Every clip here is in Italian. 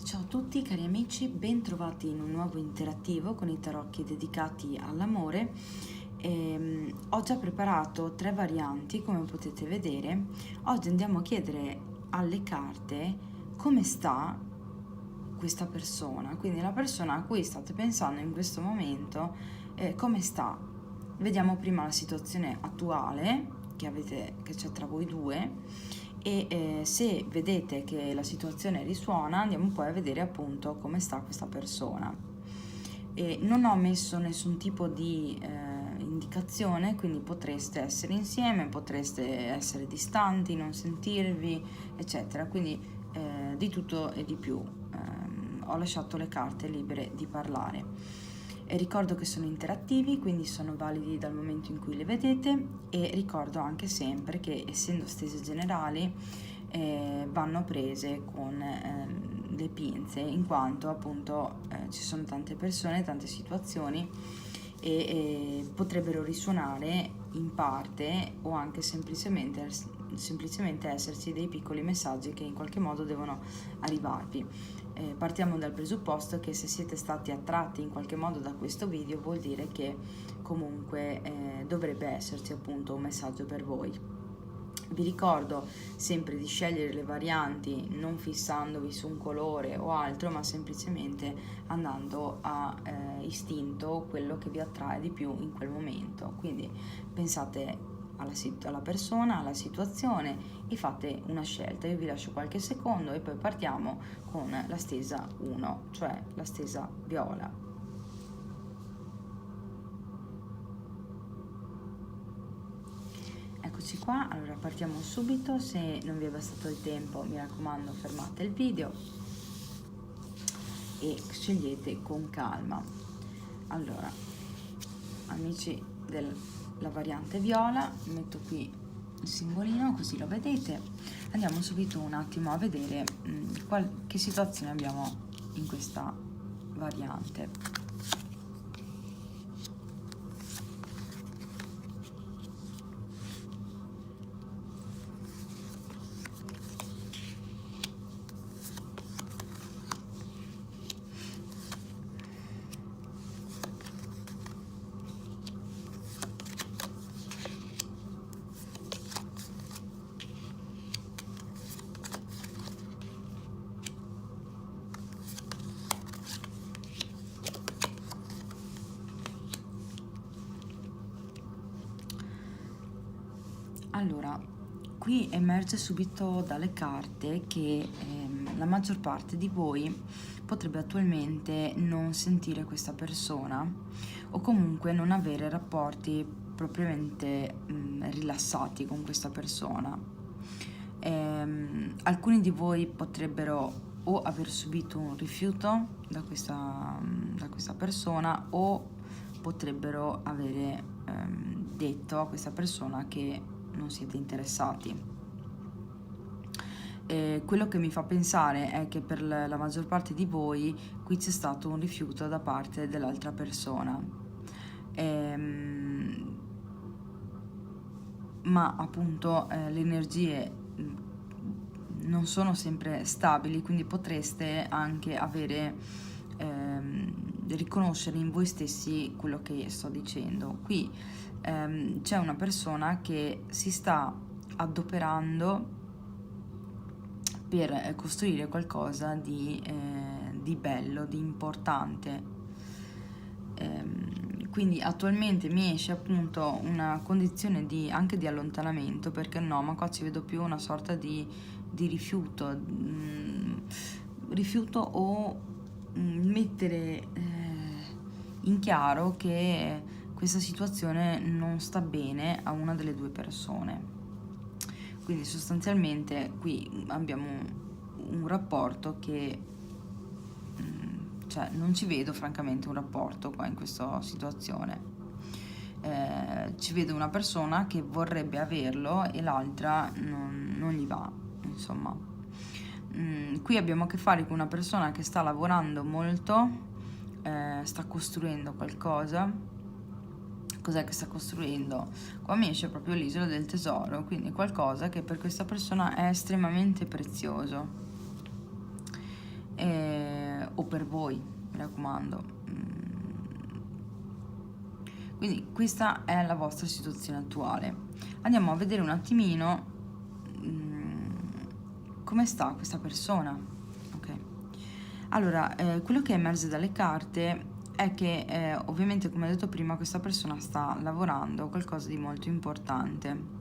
Ciao a tutti cari amici, ben trovati in un nuovo interattivo con i tarocchi dedicati all'amore. Ho già preparato 3 varianti, come potete vedere. Oggi andiamo a chiedere alle carte come sta questa persona, quindi la persona a cui state pensando in questo momento, come sta. Vediamo prima la situazione attuale che c'è tra voi due e se vedete che la situazione risuona andiamo poi a vedere appunto come sta questa persona. Non ho messo nessun tipo di indicazione, quindi potreste essere insieme, potreste essere distanti, non sentirvi, eccetera, quindi di tutto e di più. Ho lasciato le carte libere di parlare. E ricordo che sono interattivi, quindi sono validi dal momento in cui le vedete, e ricordo anche sempre che essendo stese generali vanno prese con le pinze, in quanto appunto ci sono tante persone, tante situazioni e potrebbero risuonare in parte o anche semplicemente esserci dei piccoli messaggi che in qualche modo devono arrivarvi. Partiamo dal presupposto che se siete stati attratti in qualche modo da questo video vuol dire che comunque dovrebbe esserci appunto un messaggio per voi. Vi ricordo sempre di scegliere le varianti non fissandovi su un colore o altro, ma semplicemente andando a istinto quello che vi attrae di più in quel momento. Quindi pensate alla persona, alla situazione e fate una scelta. Io vi lascio qualche secondo e poi partiamo con la stesa 1, cioè la stesa viola. Eccoci qua, allora partiamo subito. Se non vi è bastato il tempo, mi raccomando, fermate il video e scegliete con calma. Allora, amici della variante viola, metto qui il simbolino così lo vedete. Andiamo subito un attimo a vedere che situazione abbiamo in questa variante. Allora, qui emerge subito dalle carte che la maggior parte di voi potrebbe attualmente non sentire questa persona o comunque non avere rapporti propriamente rilassati con questa persona. Alcuni di voi potrebbero o aver subito un rifiuto da questa persona o potrebbero avere detto a questa persona che non siete interessati. Quello che mi fa pensare è che per la maggior parte di voi qui c'è stato un rifiuto da parte dell'altra persona, ma appunto le energie non sono sempre stabili, quindi potreste anche riconoscere in voi stessi quello che sto dicendo. Qui c'è una persona che si sta adoperando per costruire qualcosa di bello, di importante. Quindi attualmente mi esce appunto una condizione anche di allontanamento, perché no, ma qua ci vedo più una sorta di rifiuto, o mettere in chiaro che questa situazione non sta bene a una delle due persone. Quindi sostanzialmente qui abbiamo un rapporto che cioè non ci vedo francamente un rapporto qua in questa situazione. Ci vedo una persona che vorrebbe averlo e l'altra non gli va, insomma. Qui abbiamo a che fare con una persona che sta lavorando molto, sta costruendo qualcosa. Cos'è che sta costruendo? Qua mi esce proprio l'isola del tesoro, quindi qualcosa che per questa persona è estremamente prezioso. o per voi, mi raccomando. Quindi questa è la vostra situazione attuale. Andiamo a vedere un attimino come sta questa persona. Ok. Allora, quello che emerge dalle carte è che ovviamente, come ho detto prima, questa persona sta lavorando a qualcosa di molto importante.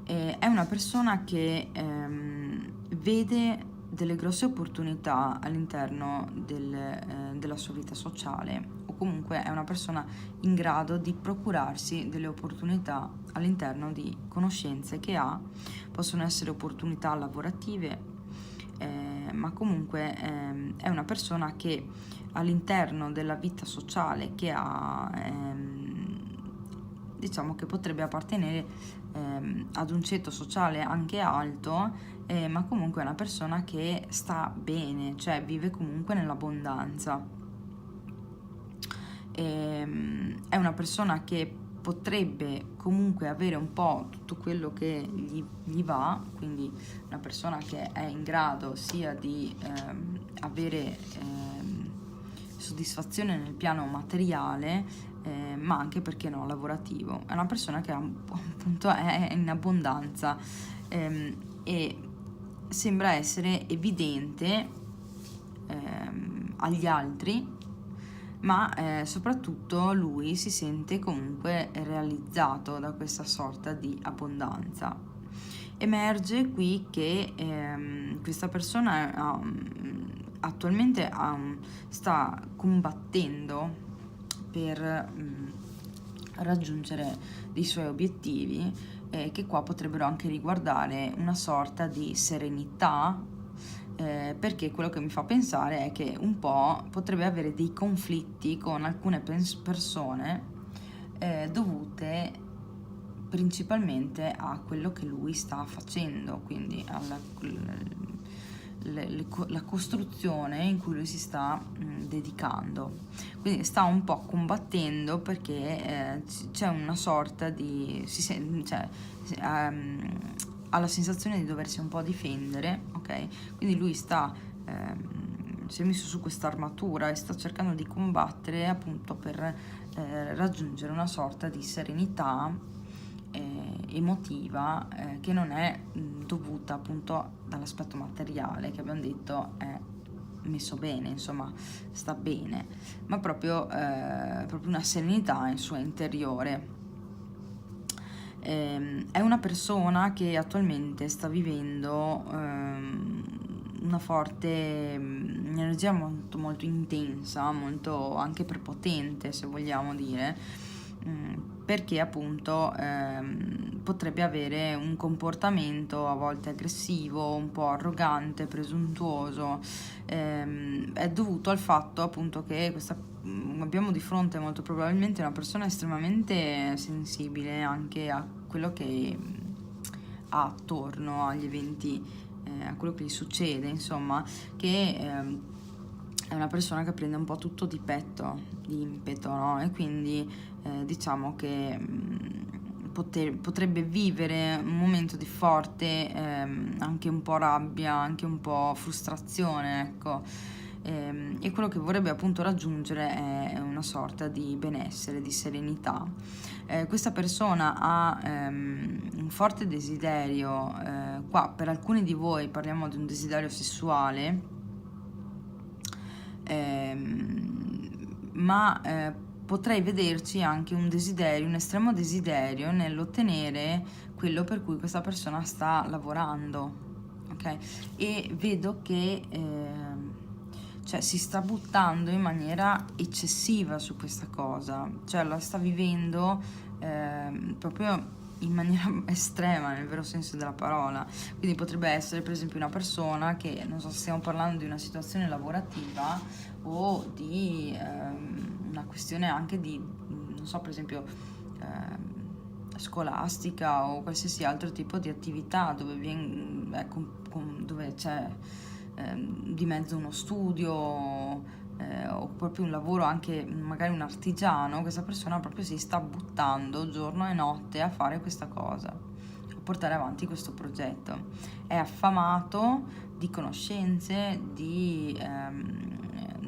È una persona che vede delle grosse opportunità all'interno della sua vita sociale, o comunque è una persona in grado di procurarsi delle opportunità all'interno di conoscenze che ha. Possono essere opportunità lavorative, ma comunque è una persona che all'interno della vita sociale che ha, diciamo che potrebbe appartenere ad un ceto sociale anche alto, ma comunque è una persona che sta bene, cioè vive comunque nell'abbondanza. È una persona che potrebbe comunque avere un po' tutto quello che gli va, quindi una persona che è in grado sia di avere soddisfazione nel piano materiale, ma anche, perché no, lavorativo. È una persona che appunto è in abbondanza, e sembra essere evidente agli altri, ma soprattutto lui si sente comunque realizzato da questa sorta di abbondanza. Emerge qui che questa persona attualmente sta combattendo per raggiungere dei suoi obiettivi, che qua potrebbero anche riguardare una sorta di serenità, perché quello che mi fa pensare è che un po' potrebbe avere dei conflitti con alcune persone, dovute principalmente a quello che lui sta facendo, quindi la costruzione in cui lui si sta dedicando. Quindi sta un po' combattendo, perché c'è una sorta di ha la sensazione di doversi un po' difendere, ok? Quindi lui si è messo su questa armatura e sta cercando di combattere appunto per raggiungere una sorta di serenità emotiva, che non è dovuta appunto dall'aspetto materiale, che abbiamo detto è messo bene, insomma sta bene, ma proprio una serenità in suo interiore. È una persona che attualmente sta vivendo una forte energia molto, molto intensa, molto anche prepotente, se vogliamo dire, perché appunto potrebbe avere un comportamento a volte aggressivo, un po' arrogante, presuntuoso. È dovuto al fatto appunto che abbiamo di fronte molto probabilmente una persona estremamente sensibile anche a quello che ha attorno agli eventi, a quello che gli succede, insomma, che è una persona che prende un po' tutto di impeto, no? E quindi diciamo che potrebbe vivere un momento di forte anche un po' rabbia, anche un po' frustrazione, ecco. E quello che vorrebbe appunto raggiungere è una sorta di benessere, di serenità. Questa persona ha un forte desiderio, qua per alcuni di voi parliamo di un desiderio sessuale, ma potrei vederci anche un estremo desiderio nell'ottenere quello per cui questa persona sta lavorando, ok? E vedo che cioè si sta buttando in maniera eccessiva su questa cosa, cioè la sta vivendo proprio in maniera estrema, nel vero senso della parola. Quindi potrebbe essere per esempio una persona che, non so se stiamo parlando di una situazione lavorativa o di una questione anche di, non so, per esempio scolastica o qualsiasi altro tipo di attività dove dove c'è di mezzo uno studio, o proprio un lavoro, anche magari un artigiano. Questa persona proprio si sta buttando giorno e notte a fare questa cosa, portare avanti questo progetto. È affamato di conoscenze,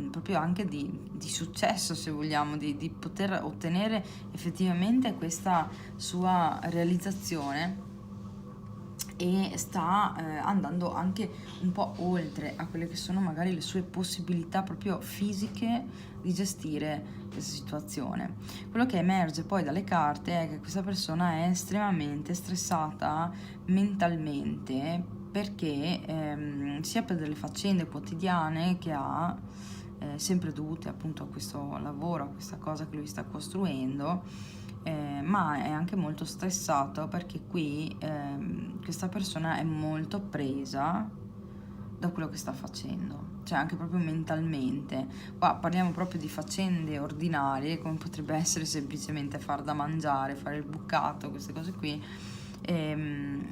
proprio anche di successo, se vogliamo, di poter ottenere effettivamente questa sua realizzazione, e sta andando anche un po' oltre a quelle che sono magari le sue possibilità proprio fisiche di gestire questa situazione. Quello che emerge poi dalle carte è che questa persona è estremamente stressata mentalmente, perché sia per delle faccende quotidiane che ha, sempre dovute appunto a questo lavoro, a questa cosa che lui sta costruendo, ma è anche molto stressato perché qui questa persona è molto presa da quello che sta facendo, cioè anche proprio mentalmente. Qua parliamo proprio di faccende ordinarie, come potrebbe essere semplicemente far da mangiare, fare il bucato, queste cose qui,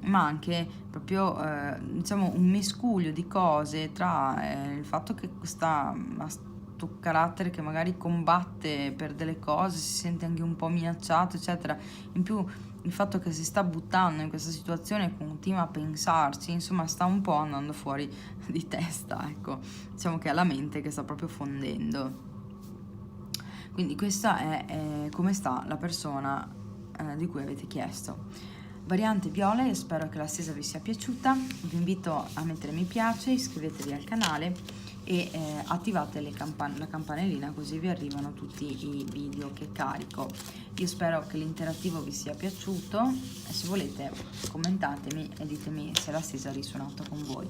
ma anche proprio diciamo un miscuglio di cose tra il fatto che questo carattere che magari combatte per delle cose, si sente anche un po' minacciato, eccetera, in più il fatto che si sta buttando in questa situazione e continua a pensarci, insomma sta un po' andando fuori di testa, ecco, diciamo che ha la mente che sta proprio fondendo. Quindi questa è come sta la persona di cui avete chiesto. Variante viola, io spero che la stesa vi sia piaciuta, vi invito a mettere mi piace, iscrivetevi al canale e attivate la campanellina, così vi arrivano tutti i video che carico. Io spero che l'interattivo vi sia piaciuto e se volete commentatemi e ditemi se la stesa ha risuonato con voi.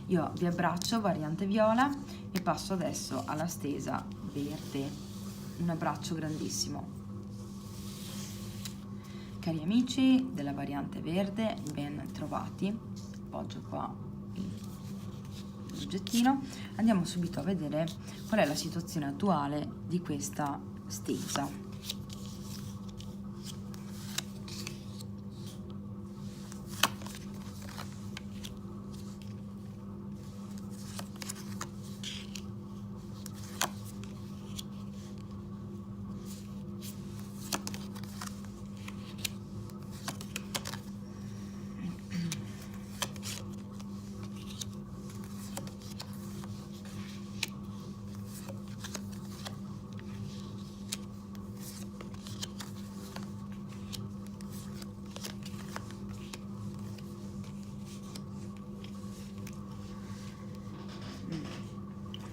Io vi abbraccio, variante viola, e passo adesso alla stesa verde. Un abbraccio grandissimo. Cari amici della variante verde, ben trovati. Appoggio qua l'oggettino. Andiamo subito a vedere qual è la situazione attuale di questa stesa.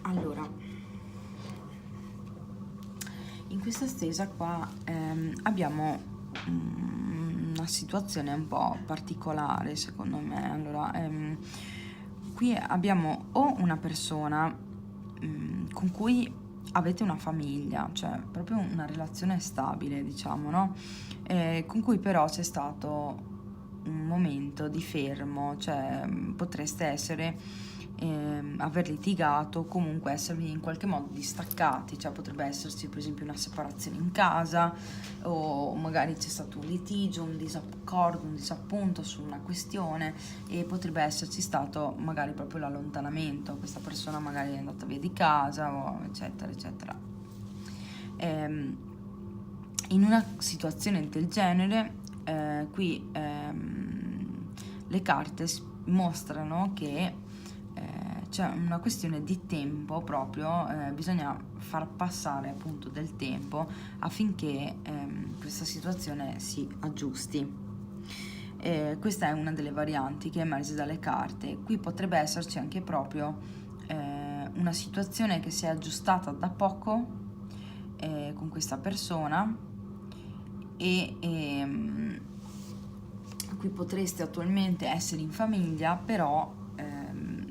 Allora, in questa stesa qua abbiamo una situazione un po' particolare, secondo me. Allora, qui abbiamo o una persona con cui avete una famiglia, cioè proprio una relazione stabile, diciamo, no? Con cui però c'è stato un momento di fermo, cioè potreste essere aver litigato, comunque esservi in qualche modo distaccati, cioè potrebbe esserci per esempio una separazione in casa, o magari c'è stato un litigio, un disaccordo, un disappunto su una questione, e potrebbe esserci stato magari proprio l'allontanamento, questa persona magari è andata via di casa, o eccetera eccetera. In una situazione del genere qui le carte mostrano che c'è una questione di tempo proprio, bisogna far passare appunto del tempo affinché questa situazione si aggiusti. Questa è una delle varianti che emerge dalle carte. Qui potrebbe esserci anche proprio una situazione che si è aggiustata da poco con questa persona, e qui potreste attualmente essere in famiglia, però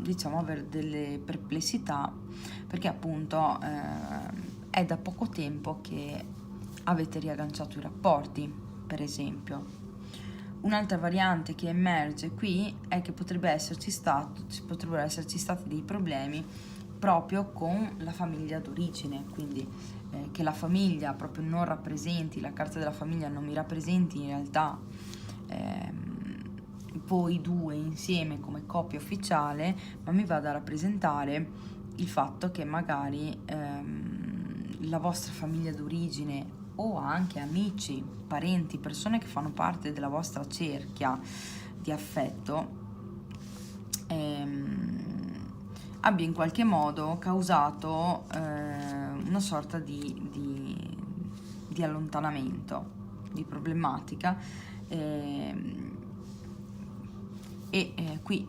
diciamo avere delle perplessità perché appunto è da poco tempo che avete riagganciato i rapporti, per esempio. Un'altra variante che emerge qui è che potrebbero esserci stati dei problemi proprio con la famiglia d'origine, quindi che la famiglia proprio non rappresenti, la carta della famiglia non mi rappresenti in realtà voi due insieme come coppia ufficiale, ma mi vada a rappresentare il fatto che magari la vostra famiglia d'origine, o anche amici, parenti, persone che fanno parte della vostra cerchia, di affetto abbia in qualche modo causato una sorta di allontanamento, di problematica, qui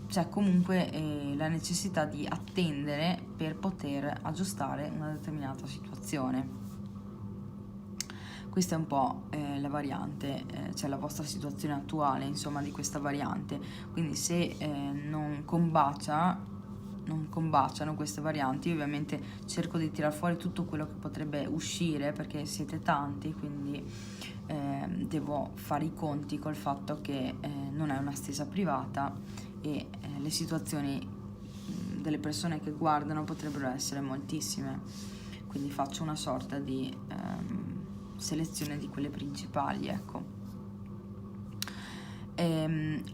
c'è comunque la necessità di attendere per poter aggiustare una determinata situazione. Questa è un po' la variante, cioè la vostra situazione attuale, insomma, di questa variante. Quindi se non combaciano queste varianti, io ovviamente cerco di tirar fuori tutto quello che potrebbe uscire, perché siete tanti, quindi devo fare i conti col fatto che non è una stesa privata e le situazioni delle persone che guardano potrebbero essere moltissime, quindi faccio una sorta di selezione di quelle principali, ecco.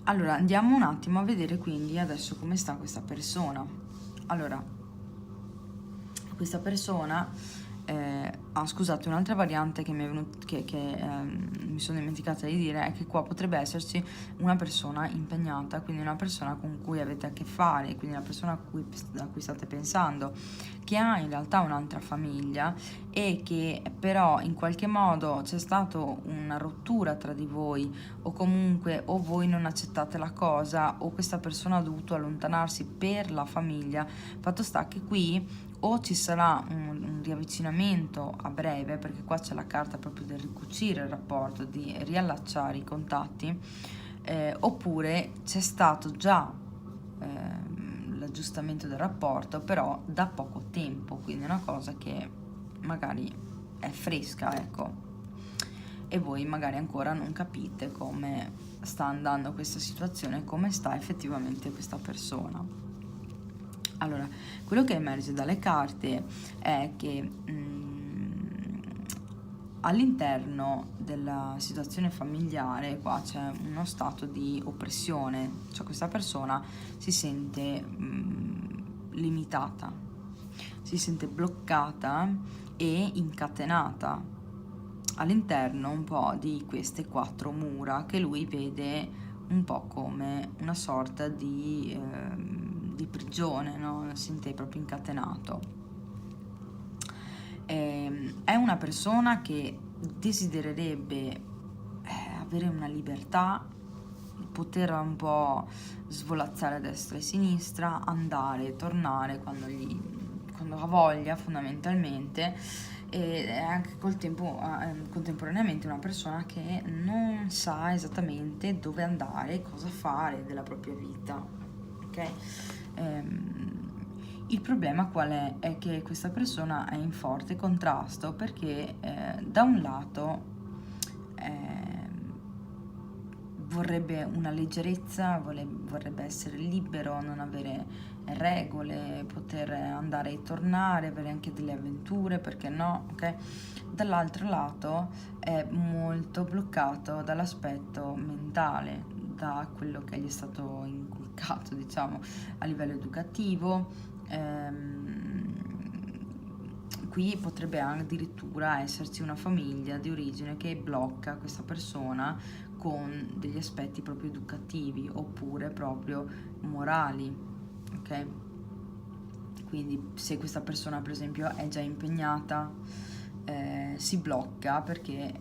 Allora andiamo un attimo a vedere quindi adesso come sta questa persona. Allora, questa persona scusate, un'altra variante che mi è mi sono dimenticata di dire è che qua potrebbe esserci una persona impegnata, quindi una persona con cui avete a che fare, quindi una persona a cui state pensando, che ha in realtà un'altra famiglia e che però in qualche modo c'è stata una rottura tra di voi, o comunque o voi non accettate la cosa o questa persona ha dovuto allontanarsi per la famiglia. Fatto sta che qui o ci sarà un riavvicinamento a breve, perché qua c'è la carta proprio del ricucire il rapporto, di riallacciare i contatti, oppure c'è stato già l'aggiustamento del rapporto, però da poco tempo, quindi è una cosa che magari è fresca, ecco, e voi magari ancora non capite come sta andando questa situazione, come sta effettivamente questa persona. Allora, quello che emerge dalle carte è che all'interno della situazione familiare qua c'è uno stato di oppressione, cioè questa persona si sente limitata, si sente bloccata e incatenata all'interno un po' di queste 4 mura che lui vede un po' come una sorta di prigione, no? Si sente proprio incatenato. È una persona che desidererebbe avere una libertà, poter un po' svolazzare a destra e a sinistra, andare e tornare quando ha voglia, fondamentalmente, e è anche contemporaneamente una persona che non sa esattamente dove andare, cosa fare della propria vita, ok? Il problema qual è? È che questa persona è in forte contrasto perché da un lato vorrebbe una leggerezza, vorrebbe essere libero, non avere regole, poter andare e tornare, avere anche delle avventure, perché no? Ok? Dall'altro lato è molto bloccato dall'aspetto mentale, da quello che gli è stato inculcato, diciamo, a livello educativo. Qui potrebbe addirittura esserci una famiglia di origine che blocca questa persona con degli aspetti proprio educativi oppure proprio morali, ok? Quindi se questa persona per esempio è già impegnata, si blocca perché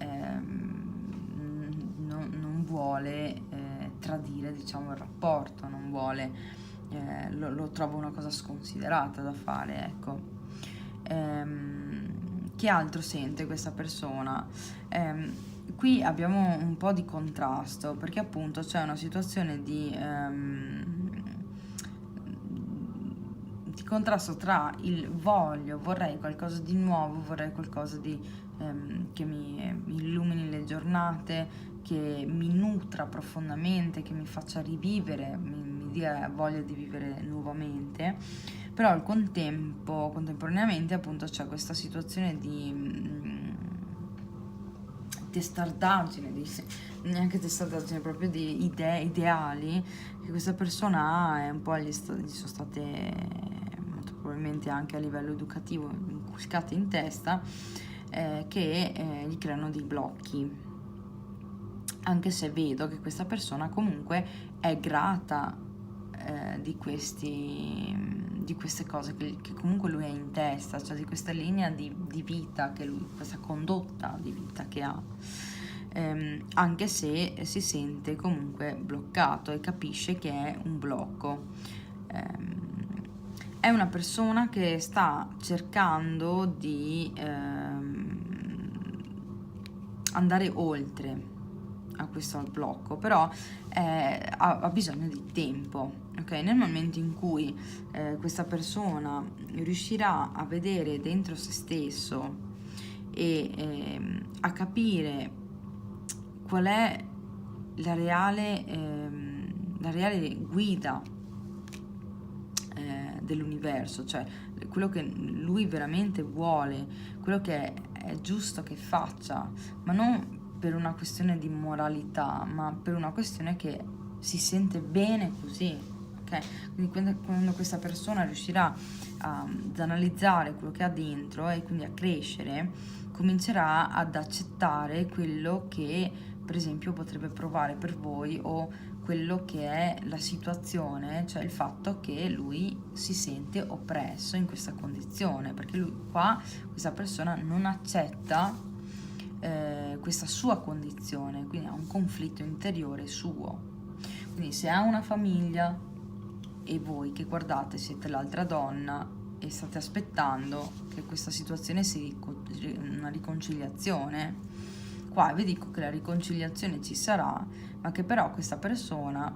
non vuole tradire, diciamo, il rapporto, non vuole, lo trova una cosa sconsiderata da fare, ecco. Che altro sente questa persona? Qui abbiamo un po' di contrasto perché appunto c'è una situazione di contrasto tra il vorrei qualcosa di nuovo, vorrei qualcosa di che mi illumini le giornate, che mi nutra profondamente, che mi faccia rivivere, mi dia voglia di vivere nuovamente, però al contemporaneamente appunto c'è questa situazione di testardaggine, neanche testardaggine, proprio di idee, ideali che questa persona ha, e un po' gli sono state molto probabilmente anche a livello educativo inculcate in testa, che gli creano dei blocchi. anche se vedo che questa persona comunque è grata di queste cose che comunque lui ha in testa, cioè di questa linea di vita che lui, questa condotta di vita che ha, anche se si sente comunque bloccato e capisce che è un blocco. È una persona che sta cercando di andare oltre a questo blocco, però ha bisogno di tempo, ok? Nel momento in cui questa persona riuscirà a vedere dentro se stesso e a capire qual è la reale guida dell'universo, cioè quello che lui veramente vuole, quello che è giusto che faccia, ma non per una questione di moralità, ma per una questione che si sente bene così, ok? Quindi quando questa persona riuscirà ad analizzare quello che ha dentro e quindi a crescere, comincerà ad accettare quello che per esempio potrebbe provare per voi, o quello che è la situazione, cioè il fatto che lui si sente oppresso in questa condizione, perché lui qua, questa persona non accetta questa sua condizione, quindi ha un conflitto interiore suo. Quindi se ha una famiglia e voi che guardate siete l'altra donna e state aspettando che questa situazione una riconciliazione, qua vi dico che la riconciliazione ci sarà, ma che però questa persona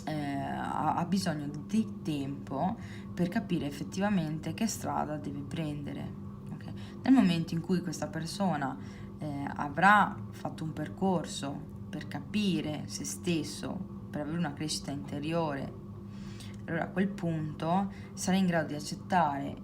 ha bisogno di tempo per capire effettivamente che strada deve prendere. Okay? Nel momento in cui questa persona avrà fatto un percorso per capire se stesso, per avere una crescita interiore, allora a quel punto sarà in grado di accettare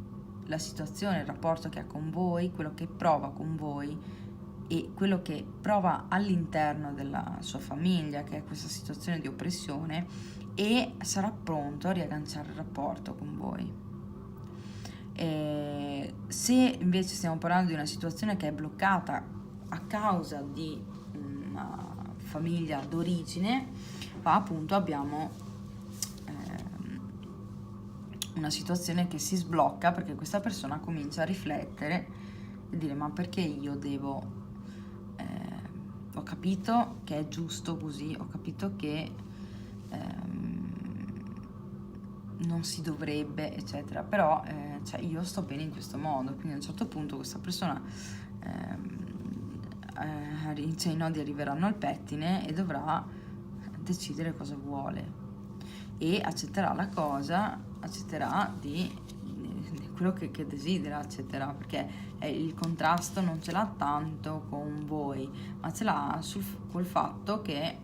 la situazione, il rapporto che ha con voi, quello che prova con voi e quello che prova all'interno della sua famiglia, che è questa situazione di oppressione, e sarà pronto a riagganciare il rapporto con voi. Se invece stiamo parlando di una situazione che è bloccata a causa di una famiglia d'origine, qua appunto abbiamo una situazione che si sblocca perché questa persona comincia a riflettere e dire: ma perché io devo ho capito che è giusto così, ho capito che non si dovrebbe, eccetera, però cioè io sto bene in questo modo. Quindi a un certo punto questa persona cioè, i nodi arriveranno al pettine e dovrà decidere cosa vuole, e accetterà la cosa, accetterà di quello che desidera, accetterà, perché il contrasto non ce l'ha tanto con voi, ma ce l'ha col fatto che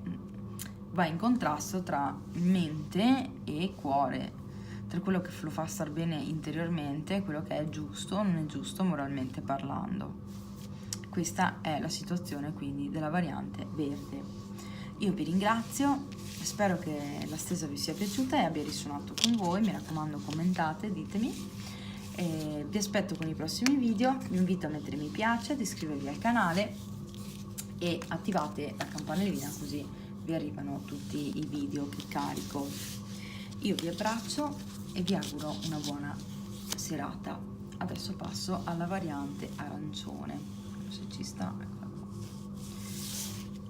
va in contrasto tra mente e cuore, tra quello che lo fa star bene interiormente e quello che è giusto o non è giusto moralmente parlando. Questa è la situazione quindi della variante verde. Io vi ringrazio, spero che la stesa vi sia piaciuta e abbia risuonato con voi. Mi raccomando, commentate, ditemi. Vi aspetto con i prossimi video, vi invito a mettere mi piace, ad iscrivervi al canale e attivate la campanellina così vi arrivano tutti i video che carico. Io vi abbraccio e vi auguro una buona serata. Adesso passo alla variante arancione, se ci sta, eccola qua.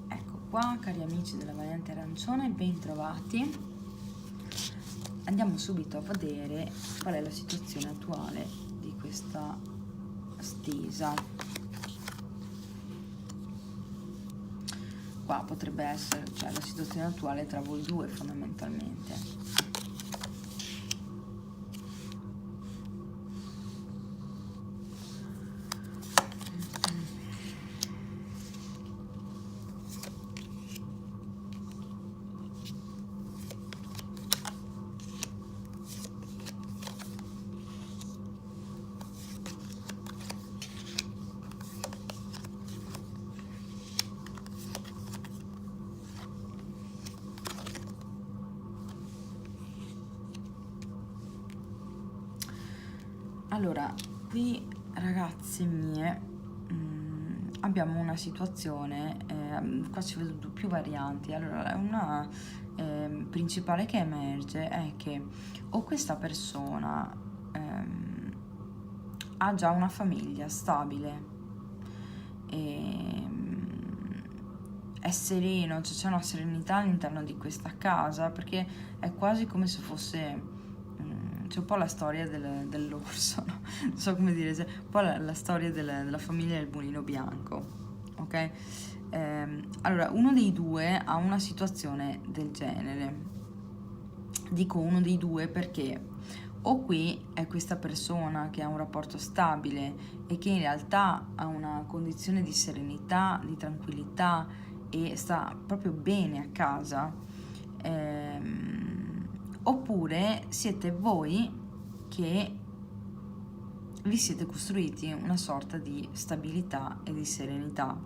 Ecco qua, cari amici della variante arancione, ben trovati. Andiamo subito a vedere qual è la situazione attuale di questa stesa. Qua potrebbe essere, cioè, la situazione attuale tra voi due fondamentalmente. Allora, qui ragazze mie, abbiamo una situazione, qua ci vedo più varianti. Allora, una principale che emerge è che o questa persona ha già una famiglia stabile, e, è sereno, cioè c'è una serenità all'interno di questa casa, perché è quasi come se fosse c'è un po' la storia dell'orso, no? Non so come dire, c'è un po' la storia della famiglia del mulino bianco, ok? Allora, uno dei due ha una situazione del genere. Dico uno dei due perché o qui è questa persona che ha un rapporto stabile e che in realtà ha una condizione di serenità, di tranquillità e sta proprio bene a casa, oppure siete voi che vi siete costruiti una sorta di stabilità e di serenità.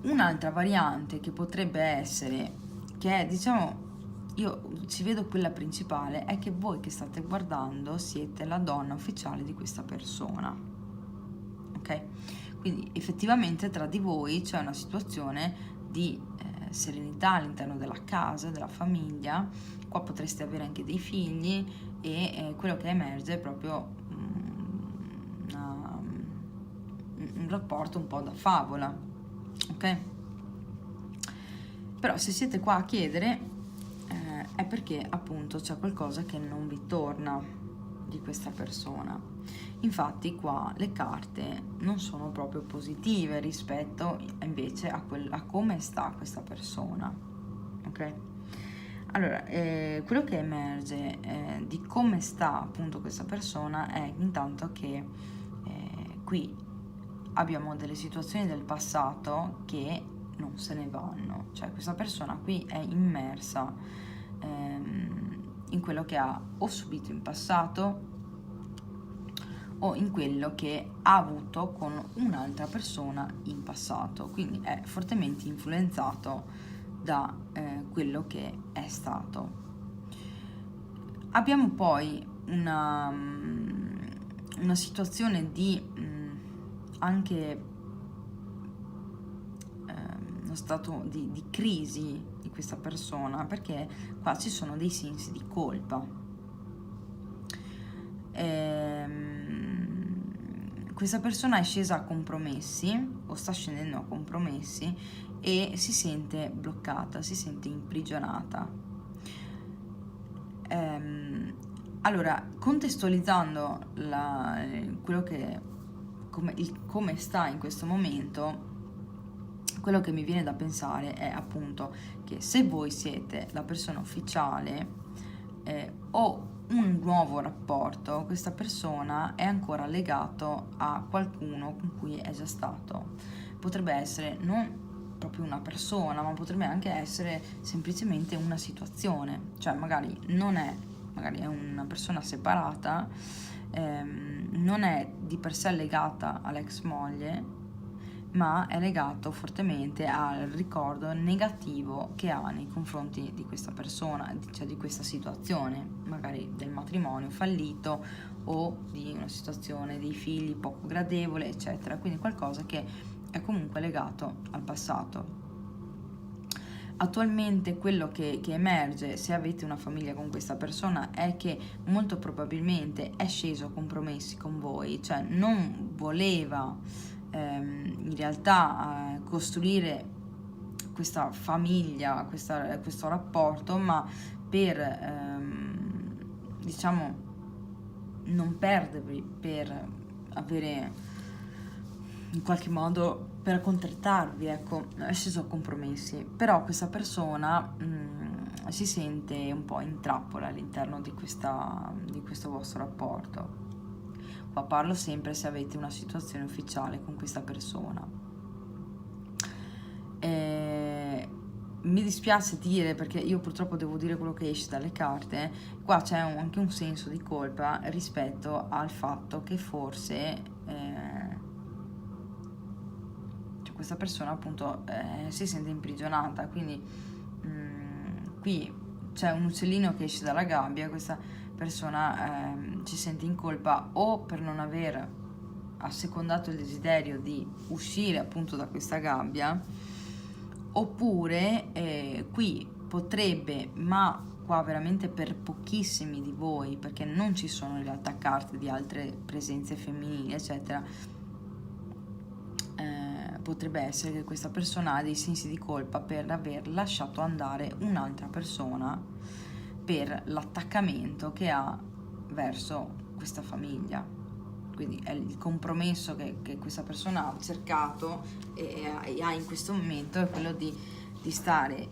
Un'altra variante che potrebbe essere, che è, diciamo, io ci vedo quella principale, è che voi che state guardando siete la donna ufficiale di questa persona, ok? Quindi effettivamente tra di voi c'è una situazione di serenità all'interno della casa, della famiglia. Qua potreste avere anche dei figli e quello che emerge è proprio un rapporto un po' da favola, ok? Però se siete qua a chiedere è perché appunto c'è qualcosa che non vi torna di questa persona. Infatti qua le carte non sono proprio positive rispetto invece a come sta questa persona, ok? Allora, quello che emerge di come sta appunto questa persona è intanto che qui abbiamo delle situazioni del passato che non se ne vanno, cioè questa persona qui è immersa in quello che ha o subito in passato o in quello che ha avuto con un'altra persona in passato, quindi è fortemente influenzato da quello che è stato. Abbiamo poi una situazione di anche uno stato di crisi di questa persona, perché qua ci sono dei sensi di colpa. Questa persona è scesa a compromessi o sta scendendo a compromessi e si sente bloccata, si sente imprigionata. Allora, contestualizzando quello che come sta in questo momento, quello che mi viene da pensare è appunto che se voi siete la persona ufficiale o un nuovo rapporto, questa persona è ancora legato a qualcuno con cui è già stato. Potrebbe essere non proprio una persona, ma potrebbe anche essere semplicemente una situazione, cioè magari è una persona separata, non è di per sé legata all'ex moglie, ma è legato fortemente al ricordo negativo che ha nei confronti di questa persona, cioè di questa situazione, magari del matrimonio fallito o di una situazione dei figli poco gradevole, eccetera. Quindi qualcosa che è comunque legato al passato. Attualmente quello che emerge, se avete una famiglia con questa persona, è che molto probabilmente è sceso a compromessi con voi, cioè non voleva in realtà costruire questa famiglia, questo rapporto, ma per diciamo non perdervi, per avere in qualche modo, per accontentarvi, ecco, è sceso a compromessi. Però questa persona si sente un po' in trappola all'interno di questo vostro rapporto. Qua parlo sempre se avete una situazione ufficiale con questa persona. Mi dispiace dire, perché io purtroppo devo dire quello che esce dalle carte, qua c'è anche un senso di colpa rispetto al fatto che forse questa persona appunto si sente imprigionata, quindi qui c'è un uccellino che esce dalla gabbia, questa persona si sente in colpa o per non aver assecondato il desiderio di uscire appunto da questa gabbia, oppure qui potrebbe, ma qua veramente per pochissimi di voi, perché non ci sono in realtà carte di altre presenze femminili eccetera, potrebbe essere che questa persona ha dei sensi di colpa per aver lasciato andare un'altra persona per l'attaccamento che ha verso questa famiglia. Quindi è il compromesso che questa persona ha cercato e ha in questo momento, è quello di stare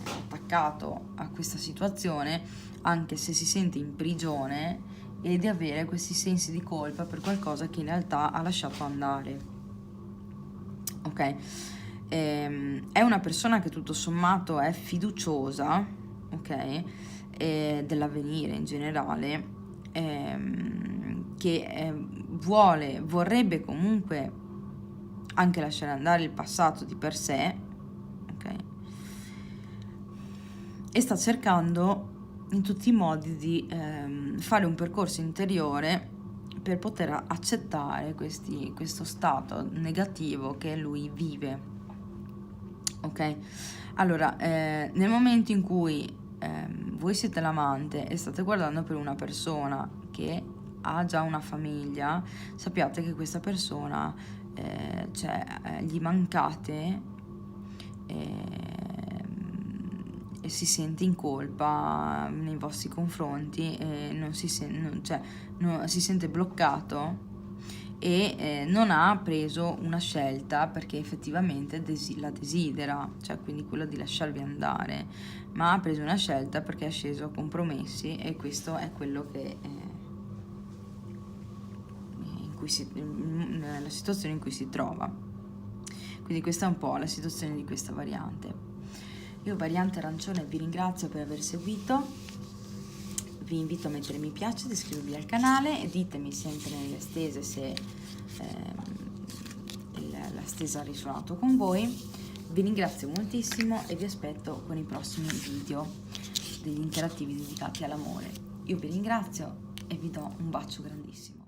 attaccato a questa situazione, anche se si sente in prigione, e di avere questi sensi di colpa per qualcosa che in realtà ha lasciato andare. Ok? È una persona che tutto sommato è fiduciosa, ok? Dell'avvenire in generale, che vorrebbe comunque anche lasciare andare il passato di per sé, ok? E sta cercando in tutti i modi di fare un percorso interiore per poter accettare questo stato negativo che lui vive, ok? Allora, nel momento in cui voi siete l'amante e state guardando per una persona che ha già una famiglia, sappiate che questa persona, gli mancate e si sente in colpa nei vostri confronti e si sente bloccato e non ha preso una scelta perché effettivamente la desidera, cioè quindi quella di lasciarvi andare, ma ha preso una scelta perché è sceso a compromessi, e questo è quello che la situazione in cui si trova. Quindi questa è un po' la situazione di questa variante. Io, variante arancione, vi ringrazio per aver seguito, vi invito a mettere mi piace, ad iscrivervi al canale e ditemi sempre nelle stese se la stesa ha risuonato con voi. Vi ringrazio moltissimo e vi aspetto con i prossimi video degli interattivi dedicati all'amore. Io vi ringrazio e vi do un bacio grandissimo.